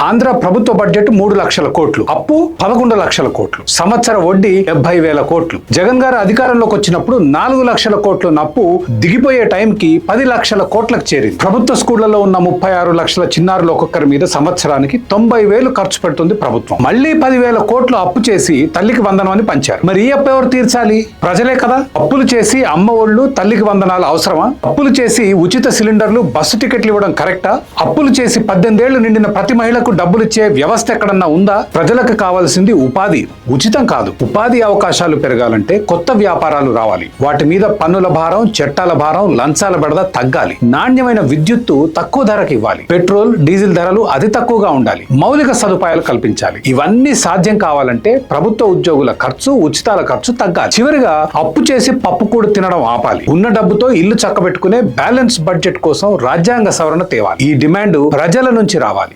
ఆంధ్ర ప్రభుత్వ బడ్జెట్ 3 లక్షల కోట్లు, అప్పు 11 లక్షల కోట్లు, సంవత్సర వడ్డీ 70,000 కోట్లు. జగన్ గారు అధికారంలోకి వచ్చినప్పుడు 4 లక్షల కోట్ల అప్పు దిగిపోయే టైంకి 10 లక్షల కోట్లకు చేరింది. ప్రభుత్వ స్కూళ్లలో ఉన్న 36 లక్షల చిన్నారులు ఒక్కొక్కరి మీద సంవత్సరానికి 90,000 ఖర్చు పెడుతుంది ప్రభుత్వం. మళ్లీ 10,000 కోట్లు అప్పు చేసి తల్లికి వందనం అని పంచారు. మరి ఈ అప్పు ఎవరు తీర్చాలి? ప్రజలే కదా. అప్పులు చేసి అమ్మ ఒళ్ళు తల్లికి వందనాలు అవసరమా? అప్పులు చేసి ఉచిత సిలిండర్లు, బస్సు టికెట్లు ఇవ్వడం కరెక్టా? అప్పులు చేసి 18 ఏళ్లు నిండిన ప్రతి మహిళకు డబ్బులు ఇచ్చే వ్యవస్థ ఎక్కడన్నా ఉందా? ప్రజలకు కావాల్సింది ఉపాధి, ఉచితం కాదు. ఉపాధి అవకాశాలు పెరగాలంటే కొత్త వ్యాపారాలు రావాలి. వాటి మీద పన్నుల భారం, చట్టాల భారం, లంచాల బెడద తగ్గాలి. నాణ్యమైన విద్యుత్తు తక్కువ ధరకు ఇవ్వాలి. పెట్రోల్, డీజిల్ ధరలు అతి తక్కువగా ఉండాలి. మౌలిక సదుపాయాలు కల్పించాలి. ఇవన్నీ సాధ్యం కావాలంటే ప్రభుత్వ ఉద్యోగుల ఖర్చు, ఉచితాల ఖర్చు తగ్గాలి. చివరిగా అప్పు చేసి పప్పు కూడా తినడం ఆపాలి. ఉన్న డబ్బుతో ఇల్లు చక్కబెట్టుకునే బ్యాలెన్స్ బడ్జెట్ కోసం రాజ్యాంగ సవరణ తేవాలి. ఈ డిమాండ్ ప్రజల నుంచి రావాలి.